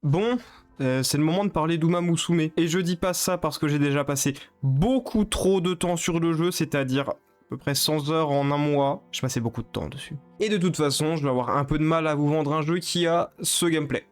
Bon, c'est le moment de parler d'Uma Musume. Et je dis pas ça parce que j'ai déjà passé beaucoup trop de temps sur le jeu, c'est-à-dire à peu près 100 heures en un mois. Je passais beaucoup de temps dessus. Et de toute façon, je vais avoir un peu de mal à vous vendre un jeu qui a ce gameplay.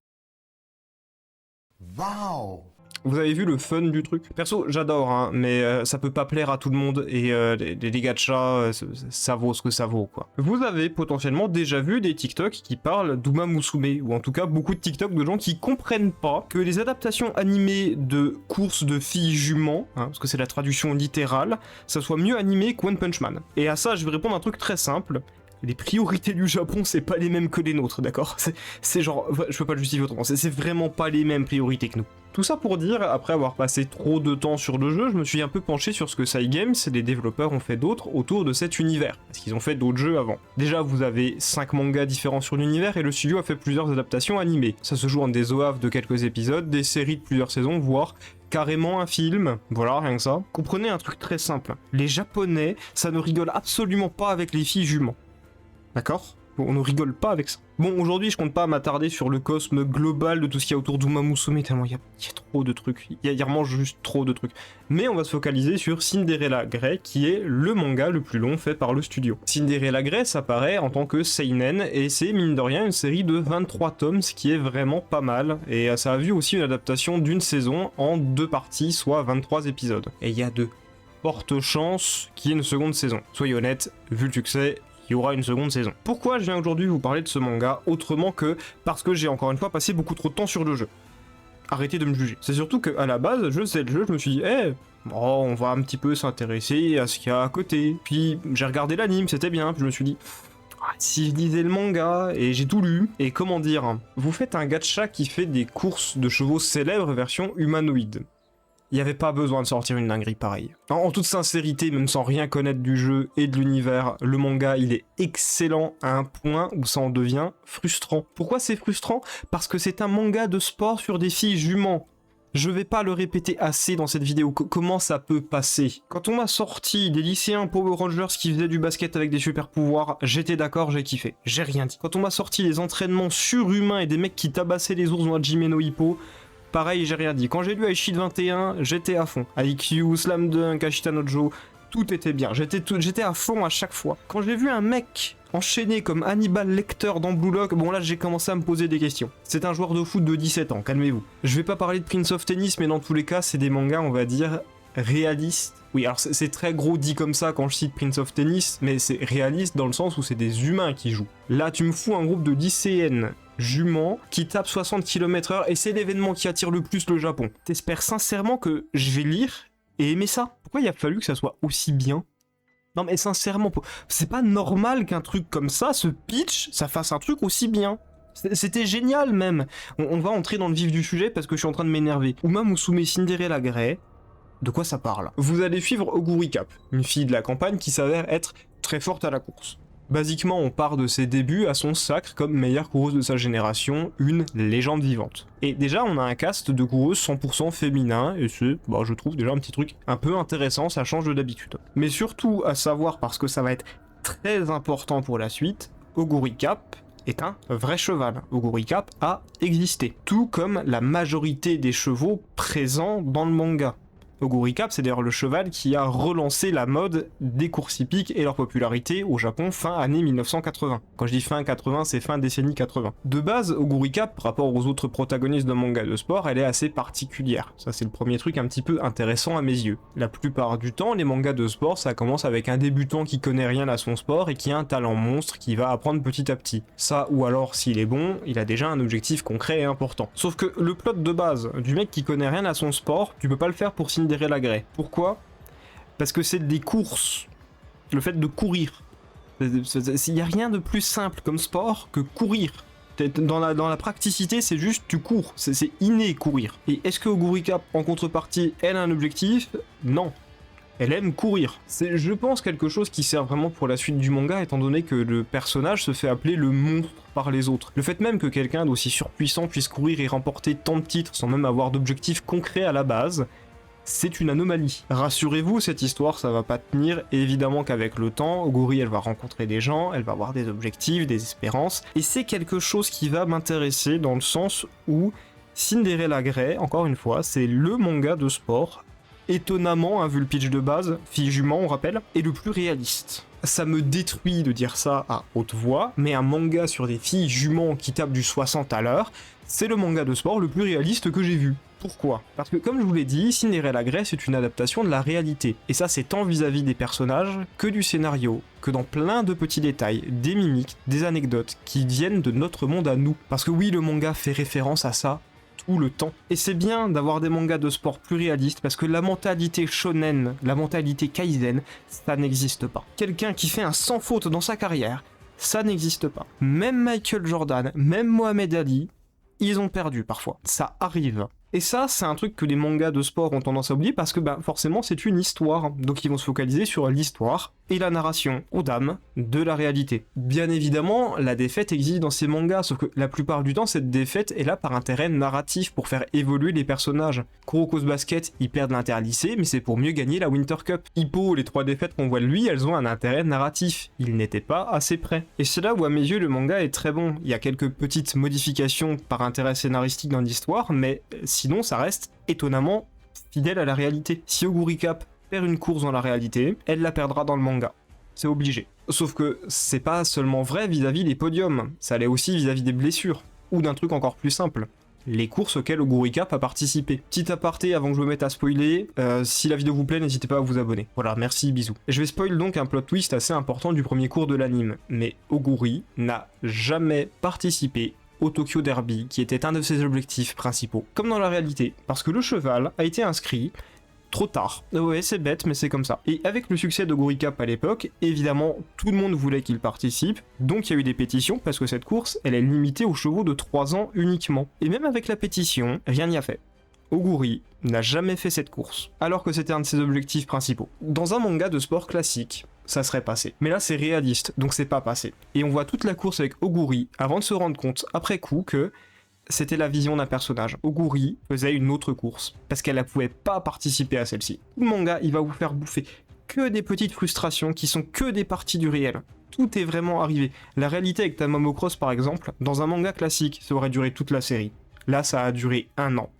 Wow! Vous avez vu le fun du truc? Perso, j'adore, hein, mais ça peut pas plaire à tout le monde, et les gachas, ça vaut ce que ça vaut, quoi. Vous avez potentiellement déjà vu des TikTok qui parlent d'Uma Musume, ou en tout cas beaucoup de TikTok de gens qui comprennent pas que les adaptations animées de courses de filles juments, hein, parce que c'est la traduction littérale, ça soit mieux animé que One Punch Man. Et à ça, je vais répondre un truc très simple. Les priorités du Japon, c'est pas les mêmes que les nôtres, d'accord? C'est genre, je peux pas le justifier autrement, c'est vraiment pas les mêmes priorités que nous. Tout ça pour dire, après avoir passé trop de temps sur le jeu, je me suis un peu penché sur ce que Cygames, les développeurs, ont fait d'autres autour de cet univers, parce qu'ils ont fait d'autres jeux avant. Déjà, vous avez 5 mangas différents sur l'univers, et le studio a fait plusieurs adaptations animées. Ça se joue en des OAV de quelques épisodes, des séries de plusieurs saisons, voire carrément un film, voilà, rien que ça. Comprenez un truc très simple, les Japonais, ça ne rigole absolument pas avec les filles juments. D'accord? On ne rigole pas avec ça. Bon, aujourd'hui, je compte pas m'attarder sur le cosme global de tout ce qu'il y a autour d'Uma Musume, tellement il y a trop de trucs. Il y a vraiment juste trop de trucs. Mais on va se focaliser sur Cinderella Grey, qui est le manga le plus long fait par le studio. Cinderella Grey s'apparaît en tant que seinen, et c'est mine de rien une série de 23 tomes, ce qui est vraiment pas mal. Et ça a vu aussi une adaptation d'une saison en 2 parties, soit 23 épisodes. Et il y a de fortes chances qu'il y ait une seconde saison. Soyez honnêtes, vu le succès, il y aura une seconde saison. Pourquoi je viens aujourd'hui vous parler de ce manga autrement que parce que j'ai encore une fois passé beaucoup trop de temps sur le jeu? Arrêtez de me juger. C'est surtout qu'à la base, je sais le jeu, je me suis dit, on va un petit peu s'intéresser à ce qu'il y a à côté. Puis j'ai regardé l'anime, c'était bien, puis je me suis dit, si je lisais le manga, et j'ai tout lu, et comment dire, vous faites un gacha qui fait des courses de chevaux célèbres version humanoïde. Il n'y avait pas besoin de sortir une dinguerie pareille. En toute sincérité, même sans rien connaître du jeu et de l'univers, le manga, il est excellent à un point où ça en devient frustrant. Pourquoi c'est frustrant? Parce que c'est un manga de sport sur des filles juments. Je vais pas le répéter assez dans cette vidéo, comment ça peut passer? Quand on m'a sorti des lycéens Power Rangers qui faisaient du basket avec des super pouvoirs, j'étais d'accord, j'ai kiffé, j'ai rien dit. Quand on m'a sorti les entraînements surhumains et des mecs qui tabassaient les ours dans Hajime no Ippo, pareil, j'ai rien dit. Quand j'ai lu Aishid 21, j'étais à fond. IQ, Slam Dunk, Ashita no Joe, tout était bien. J'étais à fond à chaque fois. Quand j'ai vu un mec enchaîné comme Hannibal Lecter dans Blue Lock, bon là j'ai commencé à me poser des questions. C'est un joueur de foot de 17 ans, calmez-vous. Je vais pas parler de Prince of Tennis, mais dans tous les cas, c'est des mangas, on va dire, réalistes. Oui, alors c'est très gros dit comme ça quand je cite Prince of Tennis, mais c'est réaliste dans le sens où c'est des humains qui jouent. Là, tu me fous un groupe de lycéennes juments qui tapent 60 km/h et c'est l'événement qui attire le plus le Japon. T'espères sincèrement que je vais lire et aimer ça? Pourquoi il a fallu que ça soit aussi bien? Non mais sincèrement, c'est pas normal qu'un truc comme ça, ce pitch, ça fasse un truc aussi bien. C'était génial même. On va entrer dans le vif du sujet parce que je suis en train de m'énerver. Uma Musume Cinderella Grey, de quoi ça parle? Vous allez suivre Oguri Cap, une fille de la campagne qui s'avère être très forte à la course. Basiquement, on part de ses débuts à son sacre comme meilleure coureuse de sa génération, une légende vivante. Et déjà, on a un cast de coureuses 100% féminin, et c'est, je trouve déjà un petit truc un peu intéressant, ça change de d'habitude. Mais surtout, à savoir, parce que ça va être très important pour la suite, Oguri Cap est un vrai cheval. Oguri Cap a existé, tout comme la majorité des chevaux présents dans le manga. Oguri Cap, c'est d'ailleurs le cheval qui a relancé la mode des courses hippiques et leur popularité au Japon fin année 1980. Quand je dis fin 80, c'est fin décennie 80. De base, Oguri Cap, par rapport aux autres protagonistes de manga de sport, elle est assez particulière. Ça, c'est le premier truc un petit peu intéressant à mes yeux. La plupart du temps, les mangas de sport, ça commence avec un débutant qui connaît rien à son sport et qui a un talent monstre qui va apprendre petit à petit. Ça, ou alors, s'il est bon, il a déjà un objectif concret et important. Sauf que le plot de base du mec qui connaît rien à son sport, tu peux pas le faire pour Cinderella Grey. Pourquoi? Parce que c'est des courses. Le fait de courir. Il n'y a rien de plus simple comme sport que courir. Dans la praticité, c'est juste tu cours. C'est inné courir. Et est-ce que Oguri Cap, en contrepartie, elle a un objectif? Non. Elle aime courir. C'est, je pense, quelque chose qui sert vraiment pour la suite du manga, étant donné que le personnage se fait appeler le monstre par les autres. Le fait même que quelqu'un d'aussi surpuissant puisse courir et remporter tant de titres sans même avoir d'objectif concret à la base, c'est une anomalie. Rassurez-vous, cette histoire, ça va pas tenir, et évidemment qu'avec le temps, Oguri, elle va rencontrer des gens, elle va avoir des objectifs, des espérances, et c'est quelque chose qui va m'intéresser dans le sens où Cinderella Grey, encore une fois, c'est le manga de sport, étonnamment, vu le pitch de base, fille jument on rappelle, est le plus réaliste. Ça me détruit de dire ça à haute voix, mais un manga sur des filles juments qui tapent du 60 à l'heure, c'est le manga de sport le plus réaliste que j'ai vu. Pourquoi? Parce que comme je vous l'ai dit, Cinderella Grey c'est une adaptation de la réalité. Et ça c'est tant vis-à-vis des personnages, que du scénario, que dans plein de petits détails, des mimiques, des anecdotes qui viennent de notre monde à nous. Parce que oui, le manga fait référence à ça tout le temps. Et c'est bien d'avoir des mangas de sport plus réalistes parce que la mentalité shonen, la mentalité kaizen, ça n'existe pas. Quelqu'un qui fait un sans faute dans sa carrière, ça n'existe pas. Même Michael Jordan, même Mohamed Ali, ils ont perdu parfois. Ça arrive. Et ça, c'est un truc que les mangas de sport ont tendance à oublier parce que forcément c'est une histoire. Donc ils vont se focaliser sur l'histoire et la narration, aux dames, de la réalité. Bien évidemment, la défaite existe dans ces mangas, sauf que la plupart du temps, cette défaite est là par intérêt narratif, pour faire évoluer les personnages. Kuroko's Basket, ils perdent l'interlycée, mais c'est pour mieux gagner la Winter Cup. Hippo, les 3 défaites qu'on voit de lui, elles ont un intérêt narratif. Il n'était pas assez près. Et c'est là où à mes yeux le manga est très bon. Il y a quelques petites modifications par intérêt scénaristique dans l'histoire, mais sinon ça reste étonnamment fidèle à la réalité. Si Oguri Cap perd une course dans la réalité, elle la perdra dans le manga. C'est obligé. Sauf que c'est pas seulement vrai vis-à-vis des podiums, ça l'est aussi vis-à-vis des blessures, ou d'un truc encore plus simple. Les courses auxquelles Oguri Cap a participé. Petit aparté avant que je me mette à spoiler, si la vidéo vous plaît, n'hésitez pas à vous abonner. Voilà, merci, bisous. Je vais spoil donc un plot twist assez important du premier cours de l'anime, mais Oguri n'a jamais participé au Tokyo Derby, qui était un de ses objectifs principaux, comme dans la réalité, parce que le cheval a été inscrit trop tard. Ouais, c'est bête, mais c'est comme ça. Et avec le succès d'Oguri Cap à l'époque, évidemment, tout le monde voulait qu'il participe, donc il y a eu des pétitions, parce que cette course, elle est limitée aux chevaux de 3 ans uniquement. Et même avec la pétition, rien n'y a fait. Oguri n'a jamais fait cette course, alors que c'était un de ses objectifs principaux. Dans un manga de sport classique, ça serait passé. Mais là c'est réaliste, donc c'est pas passé. Et on voit toute la course avec Oguri, avant de se rendre compte, après coup, que c'était la vision d'un personnage. Oguri faisait une autre course, parce qu'elle ne pouvait pas participer à celle-ci. Le manga, il va vous faire bouffer que des petites frustrations qui sont que des parties du réel. Tout est vraiment arrivé. La réalité avec Tamamo Cross par exemple, dans un manga classique, ça aurait duré toute la série. Là, ça a duré 1 an.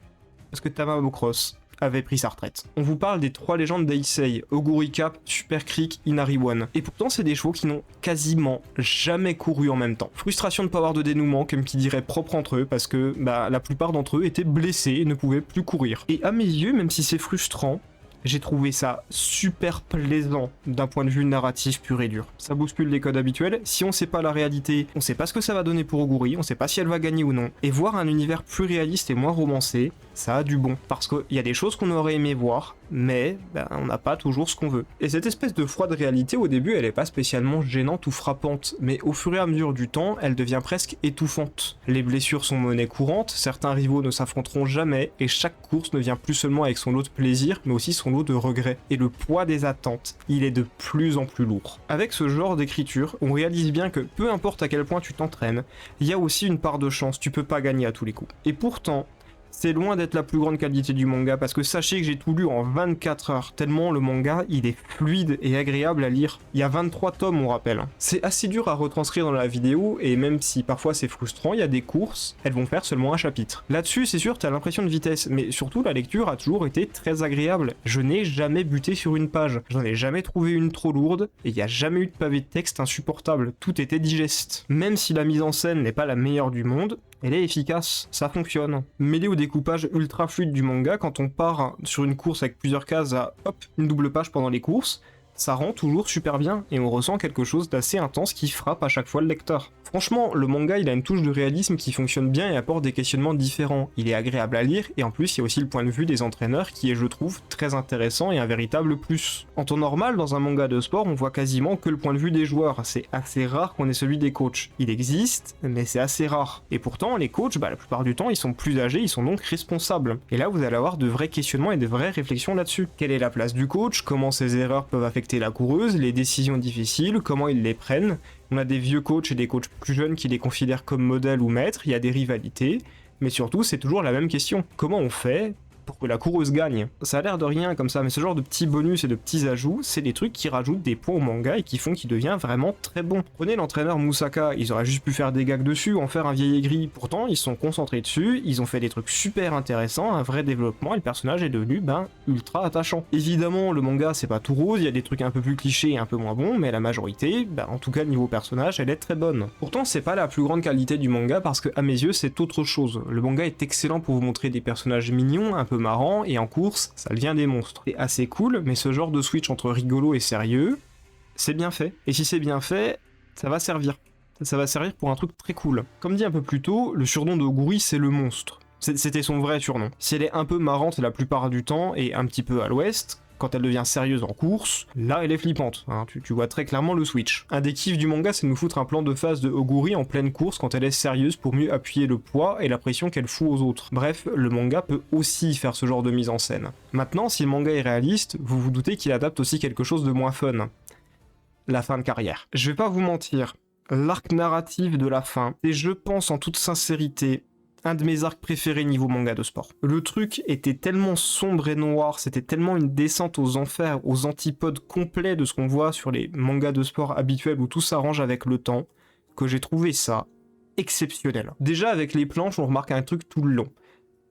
Parce que Tamamo Cross avait pris sa retraite. On vous parle des 3 légendes d'Heisei, Oguri Cap, Super Creek, Inari One. Et pourtant, c'est des chevaux qui n'ont quasiment jamais couru en même temps. Frustration de pas avoir de dénouement, comme qui dirait propre entre eux, parce que la plupart d'entre eux étaient blessés et ne pouvaient plus courir. Et à mes yeux, même si c'est frustrant, j'ai trouvé ça super plaisant d'un point de vue narratif pur et dur. Ça bouscule les codes habituels, si on sait pas la réalité, on sait pas ce que ça va donner pour Oguri, on sait pas si elle va gagner ou non. Et voir un univers plus réaliste et moins romancé, ça a du bon. Parce qu'il y a des choses qu'on aurait aimé voir, mais on n'a pas toujours ce qu'on veut. Et cette espèce de froide réalité, au début, elle est pas spécialement gênante ou frappante, mais au fur et à mesure du temps, elle devient presque étouffante. Les blessures sont monnaie courante, certains rivaux ne s'affronteront jamais, et chaque course ne vient plus seulement avec son lot de plaisir, mais aussi son lot de regrets. Et le poids des attentes, il est de plus en plus lourd. Avec ce genre d'écriture, on réalise bien que peu importe à quel point tu t'entraînes, il y a aussi une part de chance, tu peux pas gagner à tous les coups. Et pourtant, c'est loin d'être la plus grande qualité du manga, parce que sachez que j'ai tout lu en 24 heures, tellement le manga, il est fluide et agréable à lire. Il y a 23 tomes, on rappelle. C'est assez dur à retranscrire dans la vidéo, et même si parfois c'est frustrant, il y a des courses, elles vont faire seulement un chapitre. Là-dessus, c'est sûr, t'as l'impression de vitesse, mais surtout la lecture a toujours été très agréable. Je n'ai jamais buté sur une page, j'en ai jamais trouvé une trop lourde, et il n'y a jamais eu de pavé de texte insupportable, tout était digeste. Même si la mise en scène n'est pas la meilleure du monde, elle est efficace, ça fonctionne. Mêlé au découpage ultra fluide du manga, quand on part sur une course avec plusieurs cases à hop, une double page pendant les courses, ça rend toujours super bien, et on ressent quelque chose d'assez intense qui frappe à chaque fois le lecteur. Franchement, le manga il a une touche de réalisme qui fonctionne bien et apporte des questionnements différents. Il est agréable à lire, et en plus il y a aussi le point de vue des entraîneurs qui est, je trouve, très intéressant et un véritable plus. En temps normal, dans un manga de sport, on voit quasiment que le point de vue des joueurs, c'est assez rare qu'on ait celui des coachs. Il existe, mais c'est assez rare. Et pourtant, les coachs, la plupart du temps, ils sont plus âgés, ils sont donc responsables. Et là, vous allez avoir de vrais questionnements et de vraies réflexions là-dessus. Quelle est la place du coach? Comment ses erreurs peuvent affecter la coureuse? Les décisions difficiles? Comment ils les prennent? On a des vieux coachs et des coachs plus jeunes qui les considèrent comme modèles ou maîtres, il y a des rivalités, mais surtout c'est toujours la même question. Comment on fait pour que la coureuse gagne. Ça a l'air de rien comme ça, mais ce genre de petits bonus et de petits ajouts, c'est des trucs qui rajoutent des points au manga et qui font qu'il devient vraiment très bon. Prenez l'entraîneur Musaka, ils auraient juste pu faire des gags dessus, en faire un vieil aigri. Pourtant, ils se sont concentrés dessus, ils ont fait des trucs super intéressants, un vrai développement, et le personnage est devenu, ultra attachant. Évidemment, le manga, c'est pas tout rose, il y a des trucs un peu plus clichés et un peu moins bons, mais la majorité, en tout cas, niveau personnage, elle est très bonne. Pourtant, c'est pas la plus grande qualité du manga parce que, à mes yeux, c'est autre chose. Le manga est excellent pour vous montrer des personnages mignons, un peu marrants, et en course, ça devient des monstres. C'est assez cool, mais ce genre de switch entre rigolo et sérieux, c'est bien fait. Et si c'est bien fait, ça va servir. Ça va servir pour un truc très cool. Comme dit un peu plus tôt, le surnom de Oguri, c'est le monstre. C'était son vrai surnom. Si elle est un peu marrante la plupart du temps, et un petit peu à l'ouest, quand elle devient sérieuse en course, là elle est flippante, hein, tu vois très clairement le switch. Un des kiffs du manga, c'est de nous foutre un plan de phase de Oguri en pleine course quand elle est sérieuse pour mieux appuyer le poids et la pression qu'elle fout aux autres. Bref, le manga peut aussi faire ce genre de mise en scène. Maintenant, si le manga est réaliste, vous vous doutez qu'il adapte aussi quelque chose de moins fun. La fin de carrière. Je vais pas vous mentir, l'arc narratif de la fin, et je pense en toute sincérité, un de mes arcs préférés niveau manga de sport. Le truc était tellement sombre et noir, c'était tellement une descente aux enfers, aux antipodes complets de ce qu'on voit sur les mangas de sport habituels où tout s'arrange avec le temps, que j'ai trouvé ça exceptionnel. Déjà avec les planches, on remarque un truc tout le long.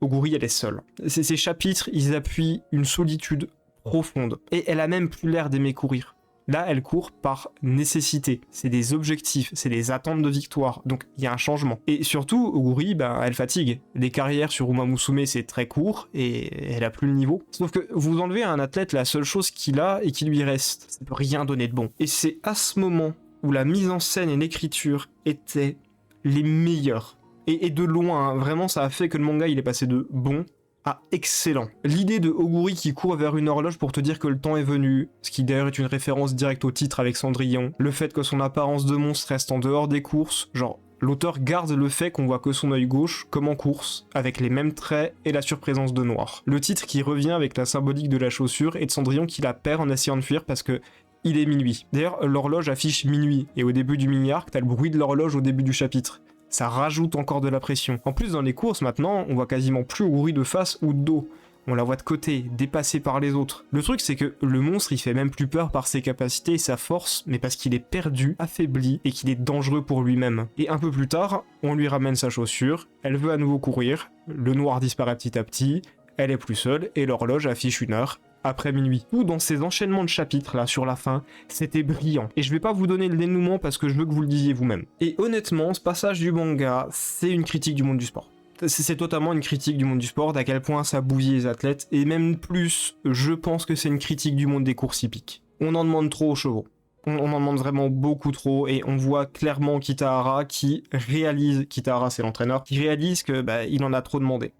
Oguri, elle est seule. Ces chapitres, ils appuient une solitude profonde. Et elle a même plus l'air d'aimer courir. Là, elle court par nécessité. C'est des objectifs, c'est des attentes de victoire. Donc, il y a un changement. Et surtout, Oguri, elle fatigue. Les carrières sur Uma Musume, c'est très court et elle a plus le niveau. Sauf que vous enlevez à un athlète la seule chose qu'il a et qui lui reste. Ça peut rien donner de bon. Et c'est à ce moment où la mise en scène et l'écriture étaient les meilleures. Et de loin, hein, vraiment, ça a fait que le manga, il est passé de bon à excellent. L'idée de Oguri qui court vers une horloge pour te dire que le temps est venu, ce qui d'ailleurs est une référence directe au titre avec Cendrillon, le fait que son apparence de monstre reste en dehors des courses, genre l'auteur garde le fait qu'on voit que son œil gauche, comme en course, avec les mêmes traits et la surprésence de noir. Le titre qui revient avec la symbolique de la chaussure et de Cendrillon qui la perd en essayant de fuir parce que il est minuit. D'ailleurs, l'horloge affiche minuit, et au début du mini-arc, t'as le bruit de l'horloge au début du chapitre. Ça rajoute encore de la pression. En plus, dans les courses, maintenant, on voit quasiment plus Oguri de face ou de dos. On la voit de côté, dépassée par les autres. Le truc, c'est que le monstre, il fait même plus peur par ses capacités et sa force, mais parce qu'il est perdu, affaibli, et qu'il est dangereux pour lui-même. Et un peu plus tard, on lui ramène sa chaussure, elle veut à nouveau courir, le noir disparaît petit à petit, elle est plus seule, et l'horloge affiche une heure, après minuit. Tout dans ces enchaînements de chapitres là sur la fin, c'était brillant. Et je vais pas vous donner le dénouement parce que je veux que vous le disiez vous-même. Et honnêtement, ce passage du manga, c'est une critique du monde du sport. C'est totalement une critique du monde du sport, d'à quel point ça bousille les athlètes, et même plus, je pense que c'est une critique du monde des courses hippiques. On en demande trop aux chevaux. On en demande vraiment beaucoup trop, et on voit clairement Kitahara qui réalise, Kitahara c'est l'entraîneur, qui réalise que il en a trop demandé.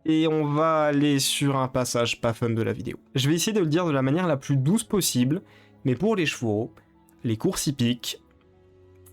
Et on va aller sur un passage pas fun de la vidéo. Je vais essayer de le dire de la manière la plus douce possible, mais pour les chevaux, les courses hippiques,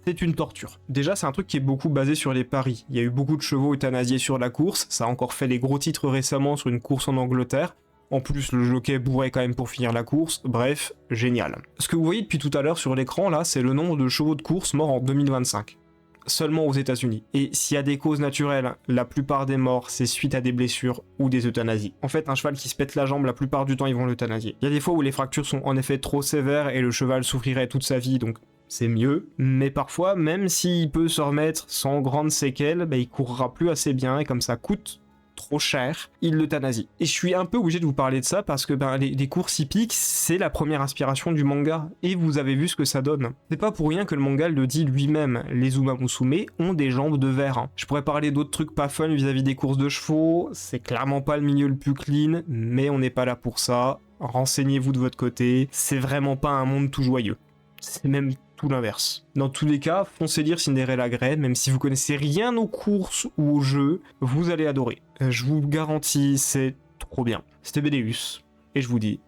c'est une torture. Déjà, c'est un truc qui est beaucoup basé sur les paris. Il y a eu beaucoup de chevaux euthanasiés sur la course, ça a encore fait les gros titres récemment sur une course en Angleterre. En plus, le jockey bourrait quand même pour finir la course, bref, génial. Ce que vous voyez depuis tout à l'heure sur l'écran, là, c'est le nombre de chevaux de course morts en 2025. Seulement aux États-Unis. Et s'il y a des causes naturelles, la plupart des morts, c'est suite à des blessures ou des euthanasies. En fait, un cheval qui se pète la jambe, la plupart du temps, ils vont l'euthanasier. Il y a des fois où les fractures sont en effet trop sévères et le cheval souffrirait toute sa vie, donc c'est mieux. Mais parfois, même s'il peut se remettre sans grandes séquelles, il courra plus assez bien et comme ça coûte trop cher, il l'euthanasie. Et je suis un peu obligé de vous parler de ça parce que les courses hippiques, c'est la première inspiration du manga, et vous avez vu ce que ça donne. C'est pas pour rien que le manga le dit lui-même, les Uma Musume ont des jambes de verre. Hein. Je pourrais parler d'autres trucs pas fun vis-à-vis des courses de chevaux, c'est clairement pas le milieu le plus clean, mais on n'est pas là pour ça. Renseignez-vous de votre côté, c'est vraiment pas un monde tout joyeux. C'est même tout l'inverse. Dans tous les cas, foncez lire Cinderella Grey, même si vous connaissez rien aux courses ou aux jeux, vous allez adorer. Je vous garantis, c'est trop bien. C'était Béléus, et je vous dis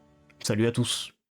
salut à tous.